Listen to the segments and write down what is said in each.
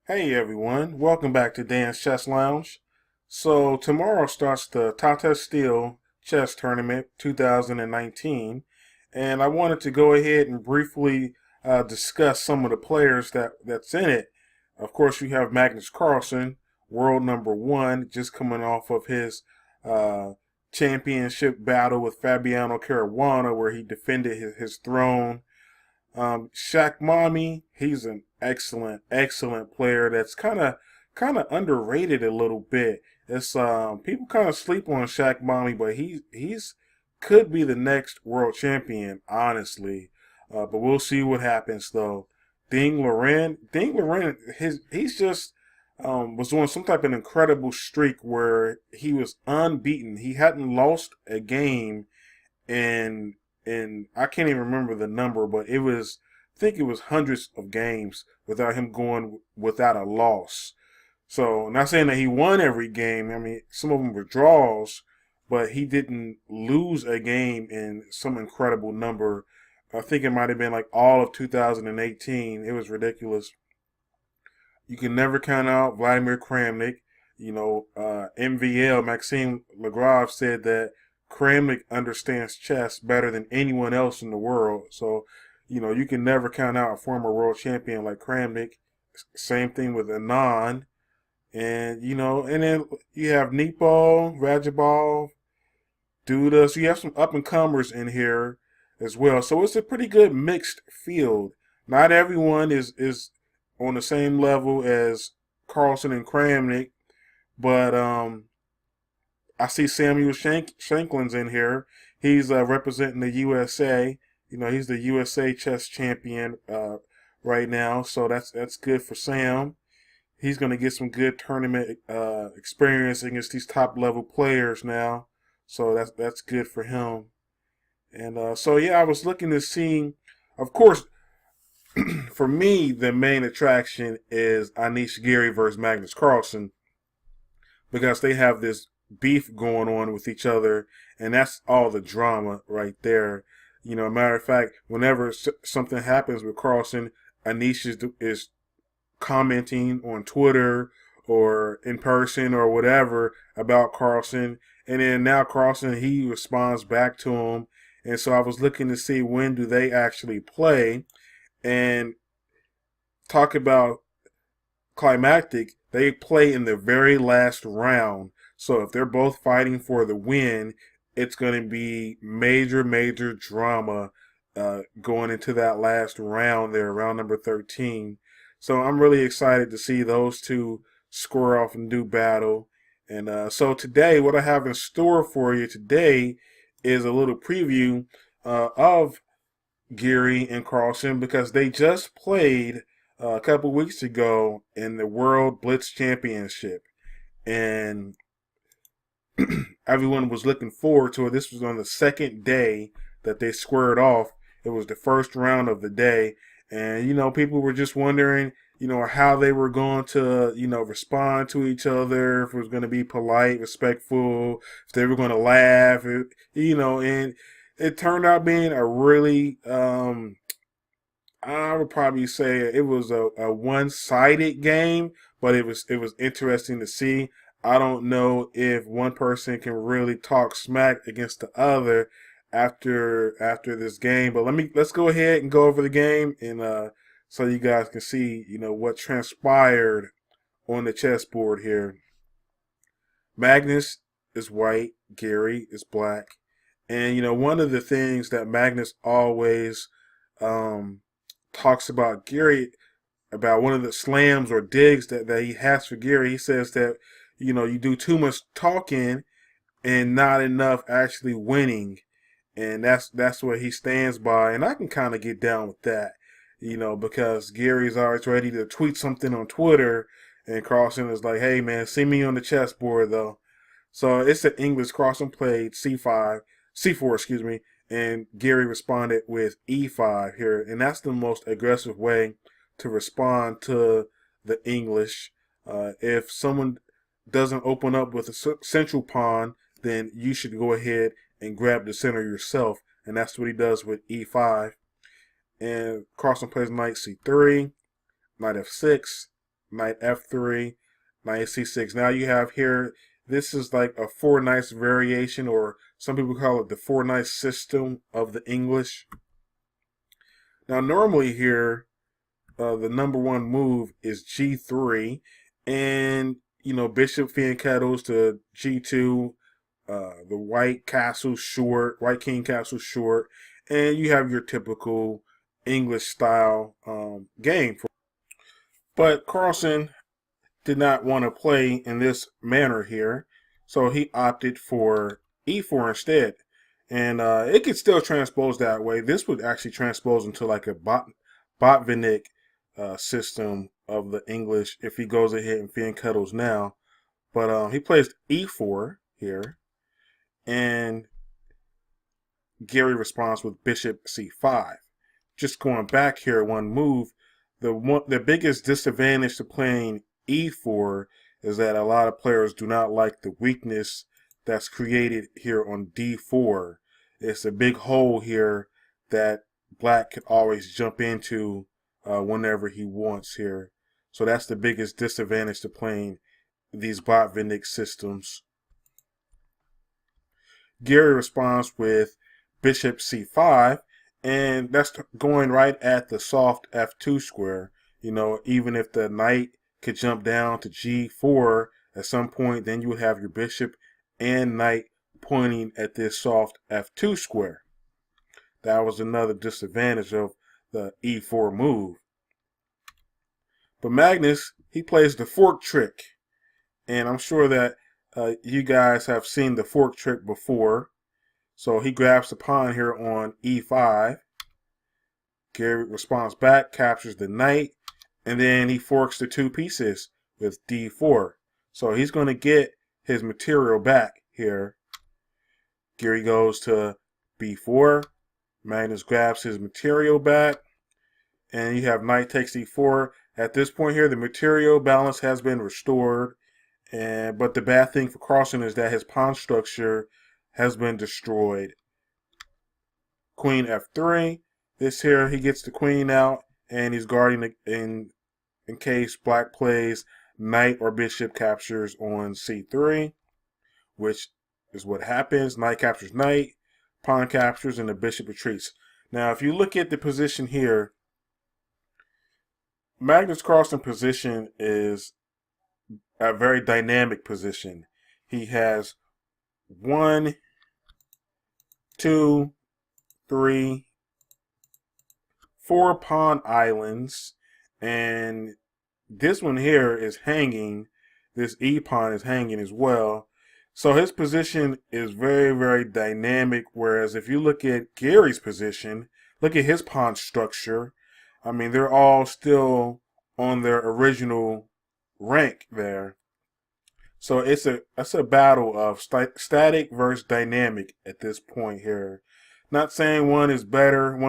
Hey everyone, welcome back to Dan's Chess Lounge. So tomorrow starts the Tata Steel Chess Tournament 2019, and I wanted to go ahead and briefly discuss some of the players that's in it. Of course, you have Magnus Carlsen, world number one, just coming off of his uh, championship battle with Fabiano Caruana, where he defended his throne. Shaq Mommy, he's an excellent player that's kind of underrated a little bit. It's people kind of sleep on Shaq Mommy, but he's could be the next world champion, honestly. But we'll see what happens though. Ding Loren, he's just was on some type of incredible streak where he was unbeaten. He hadn't lost a game and I can't even remember the number, but I think it was hundreds of games without him going without a loss. So, not saying that he won every game. I mean, some of them were draws, but he didn't lose a game in some incredible number. I think it might have been like all of 2018. It was ridiculous. You can never count out Vladimir Kramnik. MVL, Maxime Lagrave, said that Kramnik understands chess better than anyone else in the world. So, you can never count out a former world champion like Kramnik. Same thing with Anand. And then you have Nepo, Rajabal, Duda. So you have some up and comers in here as well. So it's a pretty good mixed field. Not everyone is on the same level as Carlsen and Kramnik, but I see Samuel Shanklin's in here. He's representing the USA. He's the USA chess champion right now, so that's good for Sam. He's going to get some good tournament experience against these top level players now, so that's good for him. And so yeah, I was looking to see. Of course, for me, the main attraction is Anish Giri versus Magnus Carlsen because they have this beef going on with each other, and that's all the drama right there. Matter of fact, whenever something happens with Carlsen, Anish is commenting on Twitter or in person or whatever about Carlsen, and then now Carlsen he responds back to him, and so I was looking to see when do they actually play, and talk about climactic, they play in the very last round. So if they're both fighting for the win, it's going to be major drama going into that last round there, round number 13. So I'm really excited to see those two square off and do battle. And so today, what I have in store for you today is a little preview of Giri and Carlsen because they just played a couple weeks ago in the World Blitz Championship, and everyone was looking forward to it. This was on the second day that they squared off. It was the first round of the day, and people were just wondering, how they were going to, respond to each other. If it was going to be polite, respectful, if they were going to laugh, and it turned out being a really I would probably say it was a one-sided game, but it was interesting to see. I don't know if one person can really talk smack against the other after this game, but let's go ahead and go over the game and so you guys can see what transpired on the chessboard here. Magnus is white, Gary is black, and one of the things that Magnus always um, talks about Gary, about one of the slams or digs that he has for Gary. He says that, you do too much talking and not enough actually winning. And that's what he stands by. And I can kind of get down with that, because Gary's always ready to tweet something on Twitter. And Carlsen is like, hey, man, see me on the chessboard, though. So it's an English. Carlsen played C4, excuse me, and Gary responded with E5 here, and that's the most aggressive way to respond to the English. If someone doesn't open up with a central pawn, then you should go ahead and grab the center yourself, and that's what he does with E5. And Carlsen plays knight C3, knight F6, knight f3, knight c6. Now you have here, this is like a 4 knights variation, or some people call it the 4 knights system of the English. Now normally here, the number one move is g3, and bishop fianchettos to g2, the white castle short, white king castle short, and you have your typical English style game. But Carlsen did not want to play in this manner here, so he opted for e4 instead. And it could still transpose that way. This would actually transpose into like a Botvinnik system of the English if he goes ahead and fianchettos now. But he plays e4 here, and Giri responds with bishop c5. Just going back here one move, the biggest disadvantage to playing e4 is that a lot of players do not like the weakness that's created here on d4. It's a big hole here that black could always jump into whenever he wants here. So that's the biggest disadvantage to playing these Botvinnik systems. Giri responds with bishop c5, and that's going right at the soft f2 square. Even if the knight could jump down to g4 at some point, then you would have your bishop and knight pointing at this soft f2 square. That was another disadvantage of the e4 move. But Magnus, he plays the fork trick, and I'm sure that you guys have seen the fork trick before. So he grabs the pawn here on e5. Giri responds back, captures the knight, and then he forks the two pieces with d4. So he's going to get his material back here. Giri goes to b4. Magnus grabs his material back, and you have knight takes e4. At this point here, the material balance has been restored. But the bad thing for Carlsen is that his pawn structure has been destroyed. Queen f3. This here, he gets the queen out, and he's guarding in case black plays knight or bishop captures on c3, which is what happens. Knight captures knight, pawn captures, and the bishop retreats. Now, if you look at the position here, Magnus Carlsen's position is a very dynamic position. He has 1, 2, 3, 4 pawn islands, and this one here is hanging. This e pawn is hanging as well. So his position is very, very dynamic, whereas if you look at Giri's position, look at his pawn structure. I mean, they're all still on their original rank there. So it's a battle of static versus dynamic at this point here. Not saying one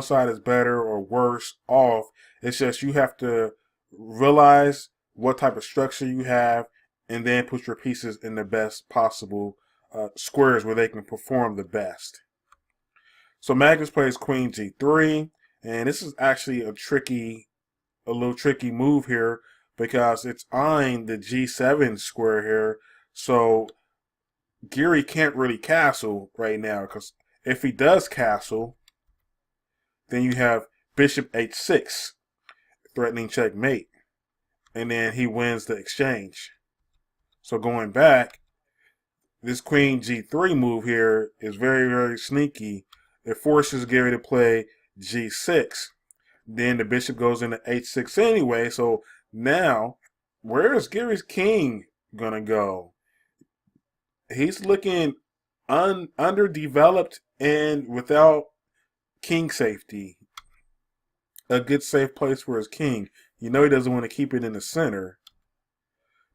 side is better or worse off. It's just you have to realize what type of structure you have and then put your pieces in the best possible squares where they can perform the best. So Magnus plays queen g3, and this is actually a little tricky move here because it's eyeing the g7 square here. So Giri can't really castle right now, because if he does castle, then you have bishop h6, threatening checkmate, and then he wins the exchange. So going back, this queen g3 move here is very, very sneaky. It forces Giri to play g6. Then the bishop goes into h6 anyway. So now, where is Giri's king gonna go? He's looking underdeveloped and without king safety. A good safe place for his king. He doesn't want to keep it in the center.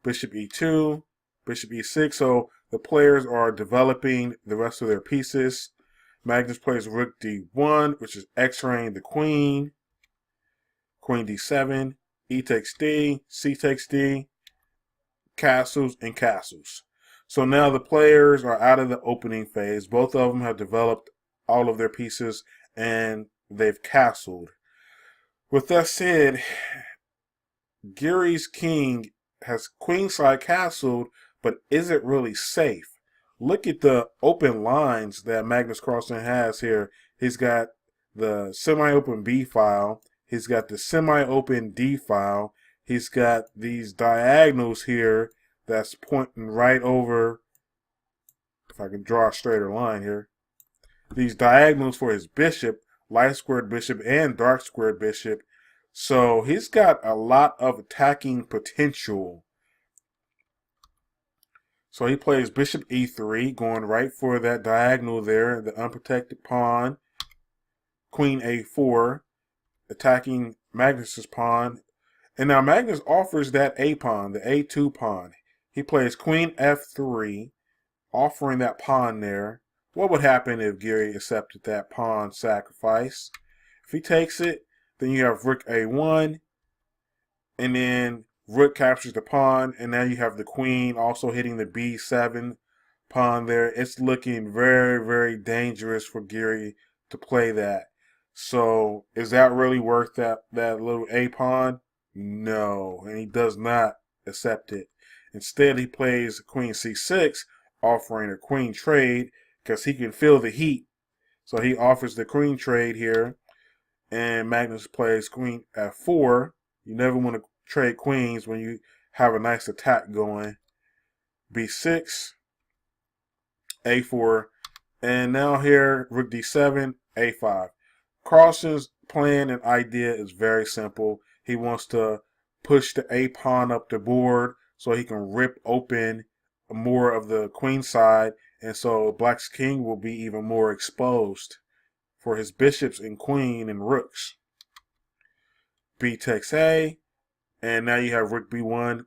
Bishop e2, bishop e6. So the players are developing the rest of their pieces. Magnus plays rook d1, which is x-raying the queen. Queen d7, e takes d, c takes d, castles and castles. So now the players are out of the opening phase. Both of them have developed all of their pieces and they've castled. With that said, Gire's king has queenside castled, but is it really safe? Look at the open lines that Magnus Carlsen has here. He's got the semi-open B file. He's got the semi-open D file. He's got these diagonals here that's pointing right over, if I can draw a straighter line here, these diagonals for his bishop, light squared bishop and dark squared bishop. So he's got a lot of attacking potential. So he plays bishop e3, going right for that diagonal there, the unprotected pawn. Queen a4, attacking Magnus's pawn. And now Magnus offers that a pawn, the a2 pawn. He plays queen f3, offering that pawn there. What would happen if Giri accepted that pawn sacrifice? If he takes it, then you have rook a1, and then rook captures the pawn, and now you have the queen also hitting the b7 pawn there. It's looking very, very dangerous for Giri to play that. So is that really worth that little a pawn? No, and he does not accept it. Instead, he plays queen c6, offering a queen trade because he can feel the heat. So he offers the queen trade here, and Magnus plays queen f4. You never want to trade queens when you have a nice attack going. b6, a4, and now here rook d7, a5. Carlsen's plan and idea is very simple. He wants to push the a pawn up the board so he can rip open more of the queen side, and so Black's king will be even more exposed for his bishops and queen and rooks. B takes a, and now you have rook b1.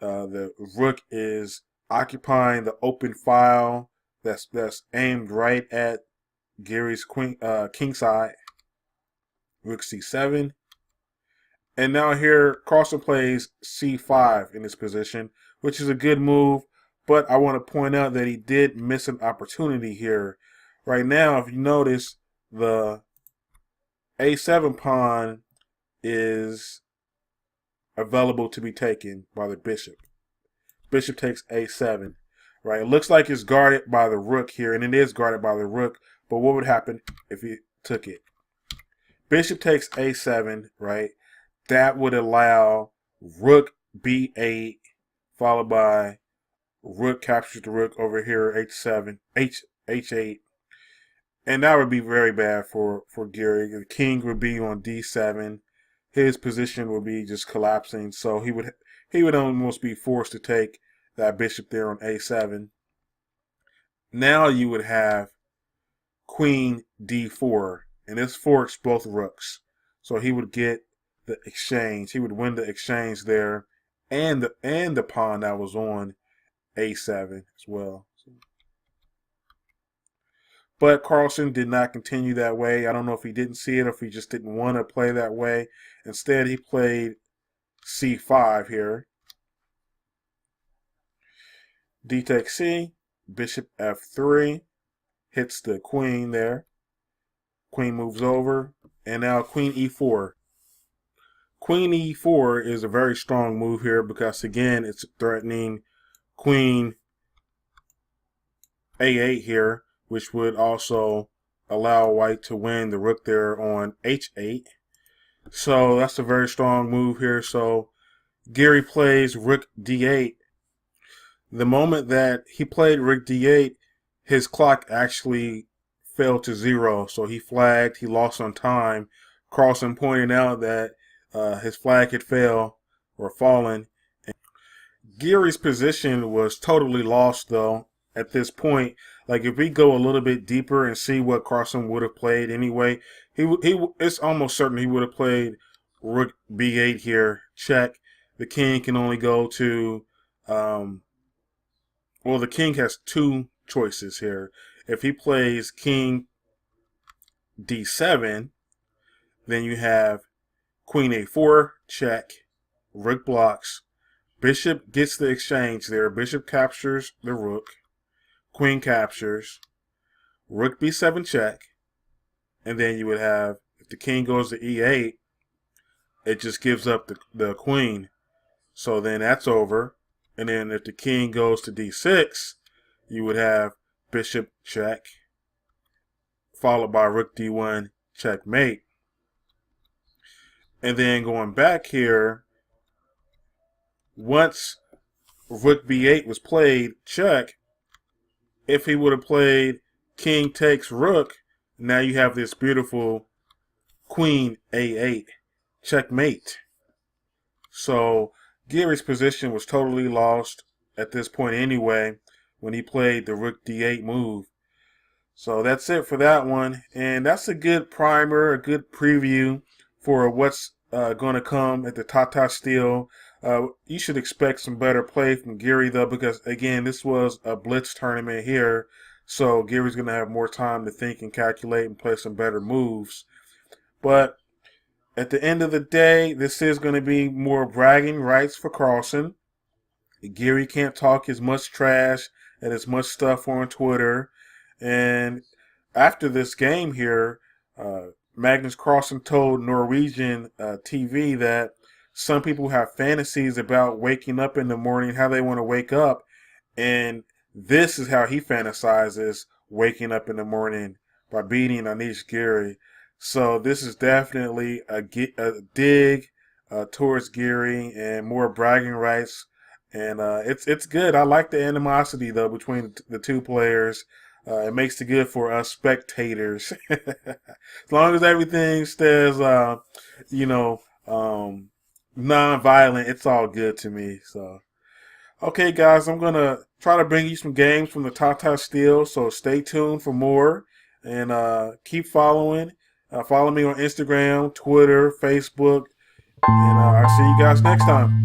The rook is occupying the open file that's aimed right at Giri's king side. Rook c7. And now here Carlsen plays c5 in this position, which is a good move, but I want to point out that he did miss an opportunity here. Right now, if you notice, the a7 pawn is available to be taken by the bishop. Bishop takes a7. Right? It looks like it's guarded by the rook here, and it is guarded by the rook, but what would happen if he took it? Bishop takes a7, right? That would allow rook b8, followed by rook captures the rook over here, h7, h8. And that would be very bad for Giri. The king would be on d7. His position would be just collapsing. So he would almost be forced to take that bishop there on a7. Now you would have queen d4, and this forks both rooks. So he would get the exchange. He would win the exchange there, and the pawn that was on a7 as well. But Carlsen did not continue that way. I don't know if he didn't see it or if he just didn't want to play that way. Instead, he played c5 here. D takes c, bishop f3, hits the queen there. Queen moves over, and now queen e4. Queen e4 is a very strong move here because, again, it's threatening queen a8 here, which would also allow white to win the rook there on h8. So that's a very strong move here. So Giri plays rook d8. The moment that he played rook d8, his clock actually fell to 0. So he flagged, he lost on time. Carlsen pointed out that his flag had failed or fallen. Giri's position was totally lost though at this point. Like if we go a little bit deeper and see what Carlsen would have played anyway, it's almost certain he would have played rook b8 here, check. The king can only go to, well, the king has two choices here. If he plays king d7, then you have queen a4, check, rook blocks, bishop gets the exchange there, bishop captures the rook, queen captures, rook b7 check, and then you would have, if the king goes to e8, it just gives up the queen. So then that's over. And then if the king goes to d6, you would have bishop check, followed by rook d1 checkmate. And then going back here, once rook b8 was played, check, if he would have played king takes rook, now you have this beautiful queen a8 checkmate. So Giri's position was totally lost at this point anyway when he played the rook d8 move. So that's it for that one. And that's a good primer, a good preview for what's going to come at the Tata Steel. You should expect some better play from Giri, though, because, again, this was a Blitz tournament here. So Giri's going to have more time to think and calculate and play some better moves. But at the end of the day, this is going to be more bragging rights for Carlsen. Giri can't talk as much trash and as much stuff on Twitter. And after this game here, Magnus Carlsen told Norwegian TV that some people have fantasies about waking up in the morning, how they want to wake up. And this is how he fantasizes waking up in the morning, by beating Anish Giri. So this is definitely a dig towards Giri and more bragging rights. And it's good. I like the animosity, though, between the two players. It makes it good for us spectators. As long as everything stays, non-violent, it's all good to me. So, okay, guys, I'm going to try to bring you some games from the Tata Steel. So stay tuned for more and keep following. Follow me on Instagram, Twitter, Facebook, and I'll see you guys next time.